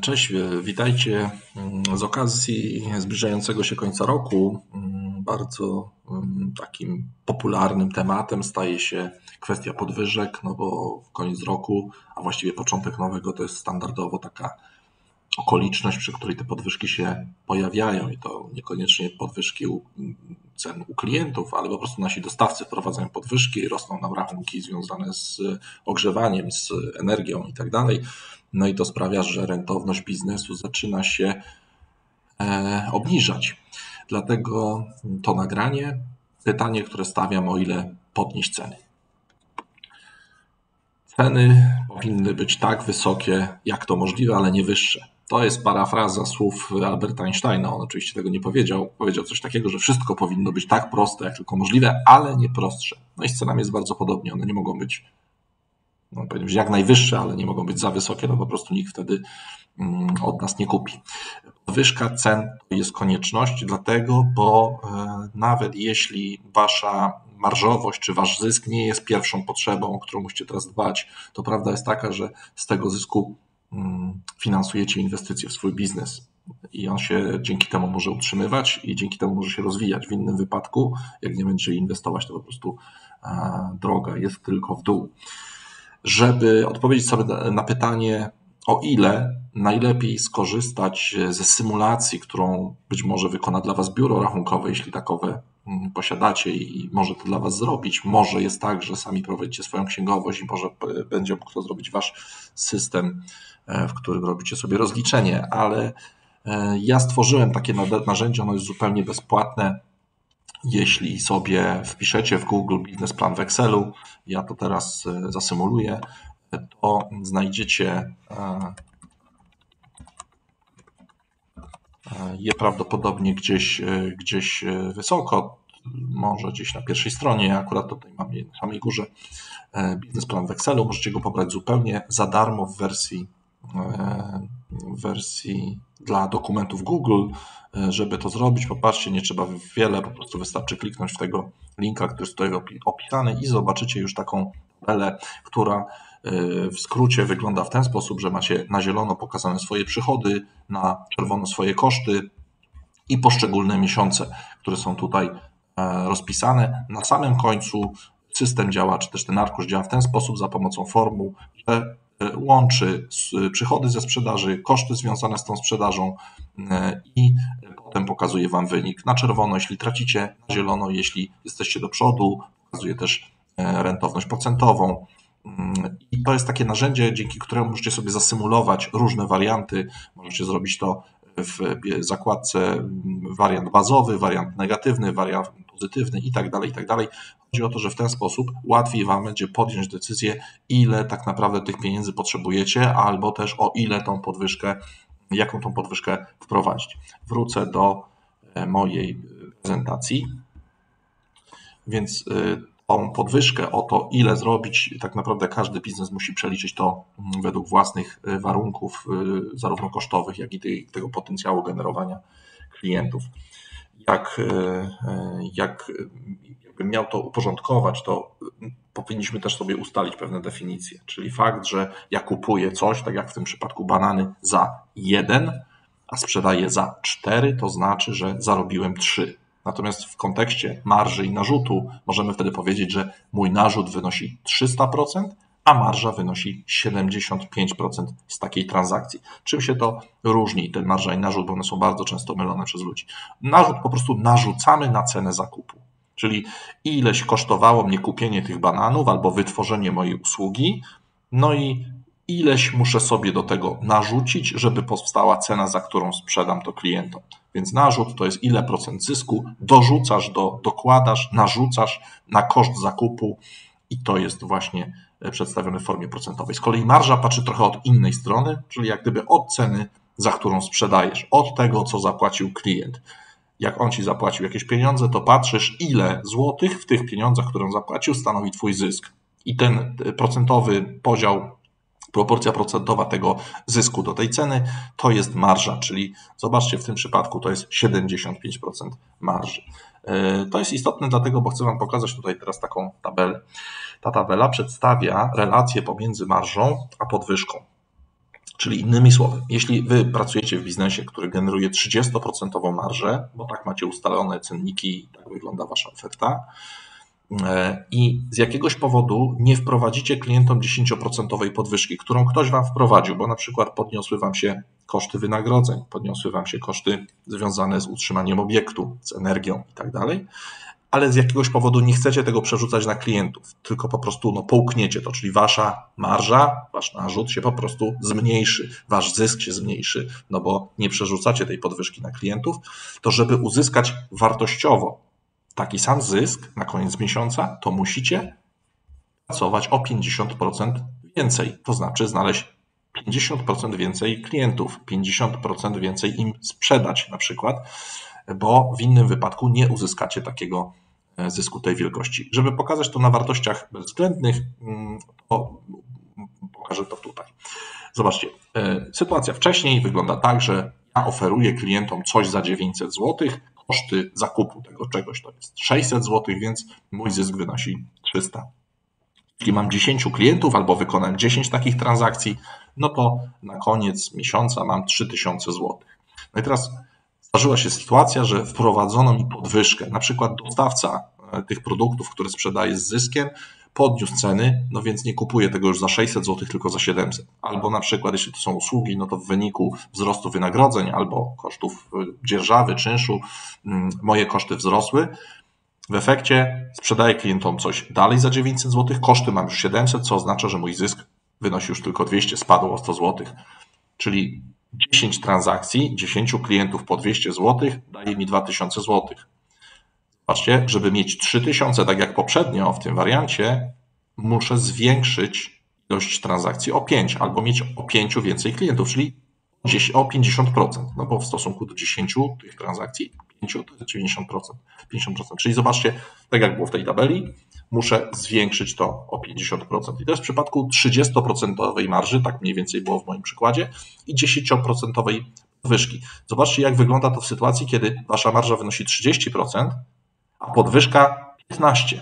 Cześć, witajcie. Z okazji zbliżającego się końca roku bardzo takim popularnym tematem staje się kwestia podwyżek, no bo koniec roku, a właściwie początek nowego to jest standardowo taka okoliczność, przy której te podwyżki się pojawiają i to niekoniecznie podwyżki cen u klientów, ale po prostu nasi dostawcy wprowadzają podwyżki, rosną nam rachunki związane z ogrzewaniem, z energią i tak dalej. No i to sprawia, że rentowność biznesu zaczyna się obniżać. Dlatego to nagranie, pytanie, które stawiam, o ile podnieść ceny. Ceny powinny być tak wysokie, jak to możliwe, ale nie wyższe. To jest parafraza słów Alberta Einsteina. On oczywiście tego nie powiedział. Powiedział coś takiego, że wszystko powinno być tak proste, jak tylko możliwe, ale nie prostsze. No i z cenami jest bardzo podobnie. One nie mogą być, no powiem, jak najwyższe, ale nie mogą być za wysokie, no po prostu nikt wtedy od nas nie kupi. Podwyżka cen to jest konieczność, dlatego, bo nawet jeśli wasza marżowość czy wasz zysk nie jest pierwszą potrzebą, o którą musicie teraz dbać, to prawda jest taka, że z tego zysku finansujecie inwestycje w swój biznes i on się dzięki temu może utrzymywać i dzięki temu może się rozwijać. W innym wypadku, jak nie będziecie inwestować, to po prostu droga jest tylko w dół. Żeby odpowiedzieć sobie na pytanie, o ile najlepiej skorzystać ze symulacji, którą być może wykona dla Was biuro rachunkowe, jeśli takowe posiadacie i może to dla Was zrobić. Może jest tak, że sami prowadzicie swoją księgowość i może będzie mógł to zrobić Wasz system, w którym robicie sobie rozliczenie, ale ja stworzyłem takie narzędzie, ono jest zupełnie bezpłatne. Jeśli sobie wpiszecie w Google biznesplan w Excelu, ja to teraz zasymuluję, to znajdziecie je prawdopodobnie gdzieś wysoko, może gdzieś na pierwszej stronie. Ja akurat tutaj mam je na samej górze. Biznesplan w Excelu, możecie go pobrać zupełnie za darmo w wersji dla dokumentów Google. Żeby to zrobić, popatrzcie, nie trzeba wiele, po prostu wystarczy kliknąć w tego linka, który jest tutaj opisany i zobaczycie już taką tabelę, która w skrócie wygląda w ten sposób, że macie na zielono pokazane swoje przychody, na czerwono swoje koszty i poszczególne miesiące, które są tutaj rozpisane. Na samym końcu system działa, czy też ten arkusz działa w ten sposób za pomocą formuł, że łączy przychody ze sprzedaży, koszty związane z tą sprzedażą i potem pokazuje Wam wynik. Na czerwono, jeśli tracicie, na zielono, jeśli jesteście do przodu, pokazuje też rentowność procentową. I to jest takie narzędzie, dzięki któremu możecie sobie zasymulować różne warianty. Możecie zrobić to w zakładce wariant bazowy, wariant negatywny, wariant pozytywny i tak dalej, i tak dalej. Chodzi o to, że w ten sposób łatwiej Wam będzie podjąć decyzję, ile tak naprawdę tych pieniędzy potrzebujecie, albo też o ile tą podwyżkę, jaką tą podwyżkę wprowadzić. Wrócę do mojej prezentacji. Więc tą podwyżkę, o to ile zrobić, tak naprawdę każdy biznes musi przeliczyć to według własnych warunków, zarówno kosztowych, jak i tego potencjału generowania klientów. Jakbym miał to uporządkować, to powinniśmy też sobie ustalić pewne definicje, czyli fakt, że ja kupuję coś, tak jak w tym przypadku banany, za 1, a sprzedaję za 4, to znaczy, że zarobiłem 3. Natomiast w kontekście marży i narzutu możemy wtedy powiedzieć, że mój narzut wynosi 300%, a marża wynosi 75% z takiej transakcji. Czym się to różni, ten marża i narzut, bo one są bardzo często mylone przez ludzi. Narzut po prostu narzucamy na cenę zakupu, czyli ileś kosztowało mnie kupienie tych bananów albo wytworzenie mojej usługi, no i ileś muszę sobie do tego narzucić, żeby powstała cena, za którą sprzedam to klientom. Więc narzut to jest ile procent zysku dokładasz, narzucasz na koszt zakupu i to jest właśnie przedstawione w formie procentowej. Z kolei marża patrzy trochę od innej strony, czyli jak gdyby od ceny, za którą sprzedajesz, od tego, co zapłacił klient. Jak on ci zapłacił jakieś pieniądze, to patrzysz, ile złotych w tych pieniądzach, które on zapłacił, stanowi twój zysk. I ten procentowy podział, proporcja procentowa tego zysku do tej ceny to jest marża, czyli zobaczcie, w tym przypadku to jest 75% marży. To jest istotne dlatego, bo chcę Wam pokazać tutaj teraz taką tabelę. Ta tabela przedstawia relację pomiędzy marżą a podwyżką. Czyli innymi słowy, jeśli wy pracujecie w biznesie, który generuje 30% marżę, bo tak macie ustalone cenniki, tak wygląda wasza oferta, i z jakiegoś powodu nie wprowadzicie klientom 10% podwyżki, którą ktoś wam wprowadził, bo na przykład podniosły wam się koszty wynagrodzeń, podniosły wam się koszty związane z utrzymaniem obiektu, z energią i tak dalej, ale z jakiegoś powodu nie chcecie tego przerzucać na klientów, tylko po prostu połkniecie to, czyli wasza marża, wasz narzut się po prostu zmniejszy, wasz zysk się zmniejszy, no bo nie przerzucacie tej podwyżki na klientów, to żeby uzyskać wartościowo taki sam zysk na koniec miesiąca, to musicie pracować o 50% więcej, to znaczy znaleźć 50% więcej klientów, 50% więcej im sprzedać na przykład, bo w innym wypadku nie uzyskacie takiego zysku tej wielkości. Żeby pokazać to na wartościach bezwzględnych, to pokażę to tutaj. Zobaczcie, sytuacja wcześniej wygląda tak, że ja oferuję klientom coś za 900 zł, koszty zakupu tego czegoś to jest 600 zł, więc mój zysk wynosi 300. Jeśli mam 10 klientów albo wykonałem 10 takich transakcji, no to na koniec miesiąca mam 3000 zł. No i teraz zdarzyła się sytuacja, że wprowadzono mi podwyżkę. Na przykład dostawca tych produktów, które sprzedaje z zyskiem, podniósł ceny, no więc nie kupuję tego już za 600 zł, tylko za 700. Albo na przykład, jeśli to są usługi, no to w wyniku wzrostu wynagrodzeń albo kosztów dzierżawy, czynszu, moje koszty wzrosły. W efekcie sprzedaję klientom coś dalej za 900 zł, koszty mam już 700, co oznacza, że mój zysk wynosi już tylko 200, spadł o 100 zł. Czyli 10 transakcji, 10 klientów po 200 zł daje mi 2000 zł. Zobaczcie, żeby mieć 3000, tak jak poprzednio w tym wariancie, muszę zwiększyć ilość transakcji o 5 albo mieć o 5 więcej klientów, czyli o 50%, no bo w stosunku do 10 tych transakcji 5 to jest 90%, 50%. Czyli zobaczcie, tak jak było w tej tabeli, muszę zwiększyć to o 50%. I to jest w przypadku 30% marży, tak mniej więcej było w moim przykładzie, i 10% podwyżki. Zobaczcie, jak wygląda to w sytuacji, kiedy wasza marża wynosi 30%, a podwyżka 15%.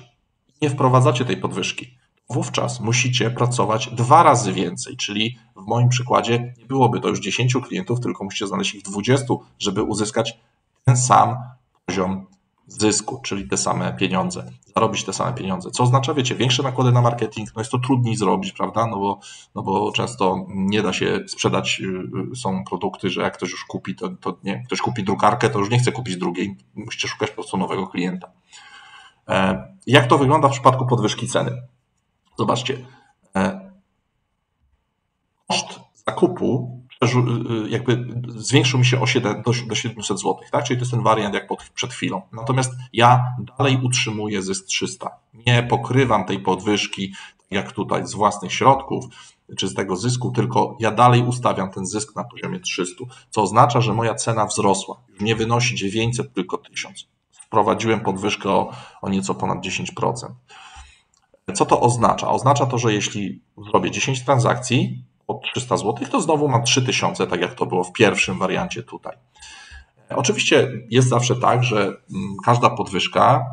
Nie wprowadzacie tej podwyżki. Wówczas musicie pracować 2 razy więcej, czyli w moim przykładzie nie byłoby to już 10 klientów, tylko musicie znaleźć ich 20, żeby uzyskać ten sam poziom zysku, czyli te same pieniądze, zarobić te same pieniądze. Co oznacza, wiecie, większe nakłady na marketing, no jest to trudniej zrobić, prawda? No bo często nie da się sprzedać, są produkty, że jak ktoś już kupi, to nie, ktoś kupi drukarkę, to już nie chce kupić drugiej, musicie szukać po prostu nowego klienta. Jak to wygląda w przypadku podwyżki ceny? Zobaczcie, koszt zakupu jakby zwiększył mi się do 700 zł, tak? Czyli to jest ten wariant jak przed chwilą. Natomiast ja dalej utrzymuję zysk 300. Nie pokrywam tej podwyżki jak tutaj z własnych środków czy z tego zysku, tylko ja dalej ustawiam ten zysk na poziomie 300, co oznacza, że moja cena wzrosła. Już nie wynosi 900, tylko 1000. Wprowadziłem podwyżkę o nieco ponad 10%. Co to oznacza? Oznacza to, że jeśli zrobię 10 transakcji po 300 zł, to znowu mam 3000, tak jak to było w pierwszym wariancie tutaj. Oczywiście jest zawsze tak, że każda podwyżka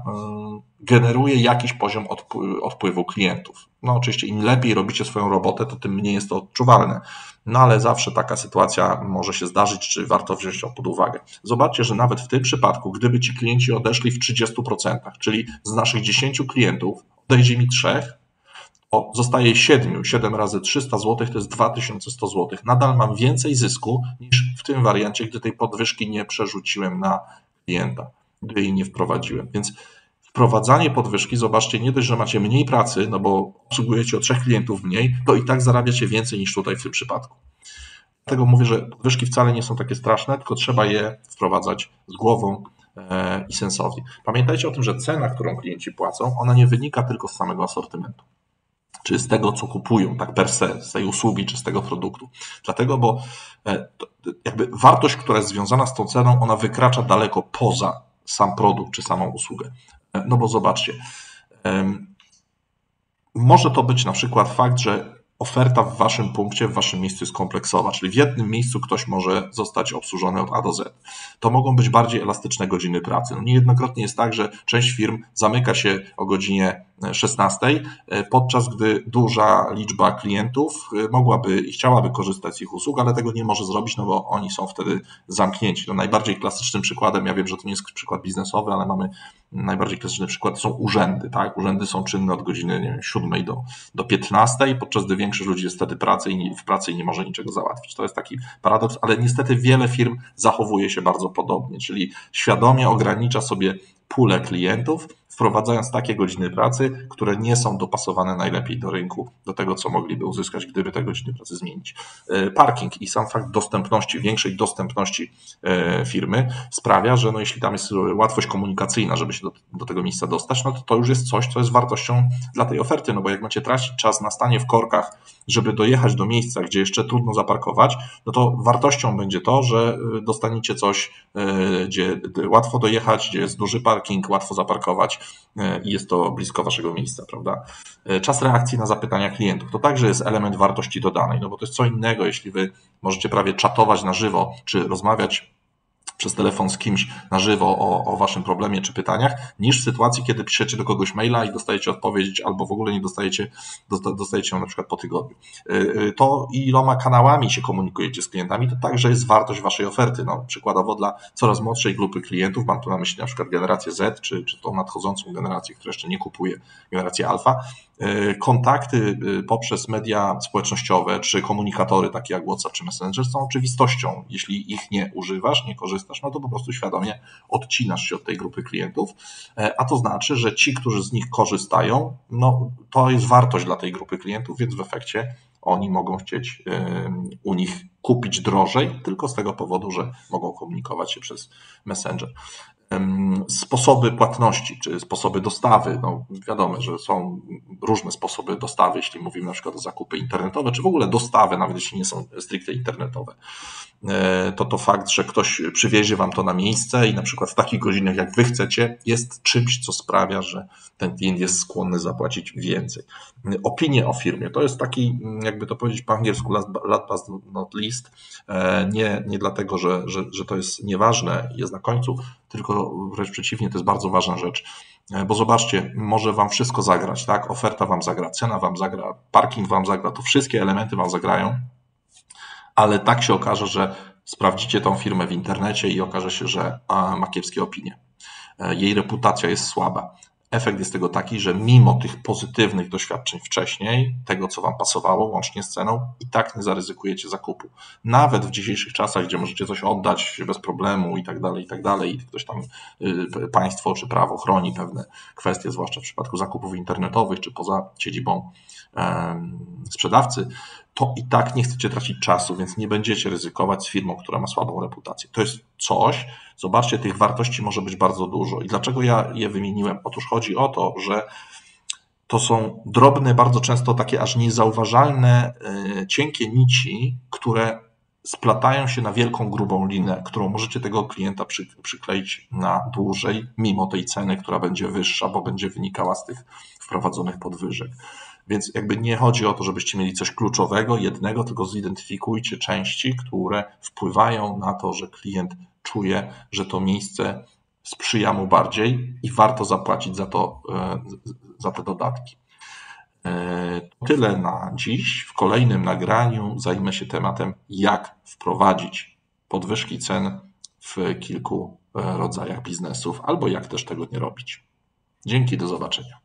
generuje jakiś poziom odpływu klientów. No oczywiście im lepiej robicie swoją robotę, to tym mniej jest to odczuwalne. No ale zawsze taka sytuacja może się zdarzyć, czy warto wziąć to pod uwagę. Zobaczcie, że nawet w tym przypadku, gdyby ci klienci odeszli w 30%, czyli z naszych 10 klientów odejdzie mi 3, to zostaje 7. 7 razy 300 zł to jest 2100 zł. Nadal mam więcej zysku niż w tym wariancie, gdy tej podwyżki nie przerzuciłem na klienta, gdy jej nie wprowadziłem. Więc wprowadzanie podwyżki, zobaczcie, nie dość, że macie mniej pracy, no bo obsługujecie o 3 klientów mniej, to i tak zarabiacie więcej niż tutaj w tym przypadku. Dlatego mówię, że podwyżki wcale nie są takie straszne, tylko trzeba je wprowadzać z głową i sensownie. Pamiętajcie o tym, że cena, którą klienci płacą, ona nie wynika tylko z samego asortymentu, czy z tego, co kupują, tak per se, z tej usługi, czy z tego produktu. Dlatego, bo jakby wartość, która jest związana z tą ceną, ona wykracza daleko poza sam produkt, czy samą usługę. No bo zobaczcie, może to być na przykład fakt, że oferta w waszym punkcie, w waszym miejscu jest kompleksowa, czyli w jednym miejscu ktoś może zostać obsłużony od A do Z. To mogą być bardziej elastyczne godziny pracy. No niejednokrotnie jest tak, że część firm zamyka się o godzinie 16, podczas gdy duża liczba klientów mogłaby i chciałaby korzystać z ich usług, ale tego nie może zrobić, no bo oni są wtedy zamknięci. No najbardziej klasycznym przykładem, ja wiem, że to nie jest przykład biznesowy, ale mamy najbardziej klasyczny przykład, to są urzędy. Tak? Urzędy są czynne od godziny, nie wiem, 7 do 15, podczas gdy większość ludzi jest wtedy w pracy i nie może niczego załatwić. To jest taki paradoks, ale niestety wiele firm zachowuje się bardzo podobnie, czyli świadomie ogranicza sobie pulę klientów, wprowadzając takie godziny pracy, które nie są dopasowane najlepiej do rynku, do tego, co mogliby uzyskać, gdyby te godziny pracy zmienić. Parking i sam fakt dostępności, większej dostępności firmy sprawia, że no jeśli tam jest łatwość komunikacyjna, żeby się do tego miejsca dostać, no to już jest coś, co jest wartością dla tej oferty, no bo jak macie tracić czas na stanie w korkach, żeby dojechać do miejsca, gdzie jeszcze trudno zaparkować, no to wartością będzie to, że dostaniecie coś, gdzie łatwo dojechać, gdzie jest duży parking, łatwo zaparkować i jest to blisko waszego miejsca, prawda? Czas reakcji na zapytania klientów to także jest element wartości dodanej, no bo to jest co innego, jeśli wy możecie prawie czatować na żywo, czy rozmawiać przez telefon z kimś na żywo o waszym problemie czy pytaniach, niż w sytuacji, kiedy piszecie do kogoś maila i dostajecie odpowiedź, albo w ogóle nie dostajecie ją na przykład po tygodniu. To iloma kanałami się komunikujecie z klientami, to także jest wartość waszej oferty. No, przykładowo dla coraz młodszej grupy klientów, mam tu na myśli na przykład generację Z, czy tą nadchodzącą generację, która jeszcze nie kupuje, generację alfa, kontakty poprzez media społecznościowe czy komunikatory takie jak WhatsApp czy Messenger są oczywistością. Jeśli ich nie używasz, nie korzystasz, no to po prostu świadomie odcinasz się od tej grupy klientów, a to znaczy, że ci, którzy z nich korzystają, no to jest wartość dla tej grupy klientów, więc w efekcie oni mogą chcieć u nich kupić drożej, tylko z tego powodu, że mogą komunikować się przez Messenger. Sposoby płatności, czy sposoby dostawy. No wiadomo, że są różne sposoby dostawy, jeśli mówimy na przykład o zakupy internetowe, czy w ogóle dostawy, nawet jeśli nie są stricte internetowe. To fakt, że ktoś przywiezie wam to na miejsce i na przykład w takich godzinach, jak wy chcecie, jest czymś, co sprawia, że ten klient jest skłonny zapłacić więcej. Opinie o firmie to jest taki, jakby to powiedzieć po angielsku, last but not least. Nie dlatego, że to jest nieważne, jest na końcu, tylko wręcz przeciwnie, to jest bardzo ważna rzecz. Bo zobaczcie, może wam wszystko zagrać, tak? Oferta wam zagra, cena wam zagra, parking wam zagra, to wszystkie elementy wam zagrają, ale tak się okaże, że sprawdzicie tą firmę w internecie i okaże się, że ma kiepskie opinie. Jej reputacja jest słaba. Efekt jest tego taki, że mimo tych pozytywnych doświadczeń wcześniej, tego co wam pasowało, łącznie z ceną, i tak nie zaryzykujecie zakupu. Nawet w dzisiejszych czasach, gdzie możecie coś oddać bez problemu i tak dalej, i ktoś tam, państwo czy prawo chroni pewne kwestie, zwłaszcza w przypadku zakupów internetowych czy poza siedzibą sprzedawcy, to i tak nie chcecie tracić czasu, więc nie będziecie ryzykować z firmą, która ma słabą reputację. To jest coś, zobaczcie, tych wartości może być bardzo dużo. I dlaczego ja je wymieniłem? Otóż chodzi o to, że to są drobne, bardzo często takie aż niezauważalne, cienkie nici, które splatają się na wielką, grubą linę, którą możecie tego klienta przykleić na dłużej, mimo tej ceny, która będzie wyższa, bo będzie wynikała z tych wprowadzonych podwyżek. Więc jakby nie chodzi o to, żebyście mieli coś kluczowego, jednego, tylko zidentyfikujcie części, które wpływają na to, że klient czuje, że to miejsce sprzyja mu bardziej i warto zapłacić za te dodatki. Tyle na dziś. W kolejnym nagraniu zajmę się tematem, jak wprowadzić podwyżki cen w kilku rodzajach biznesów, albo jak też tego nie robić. Dzięki, do zobaczenia.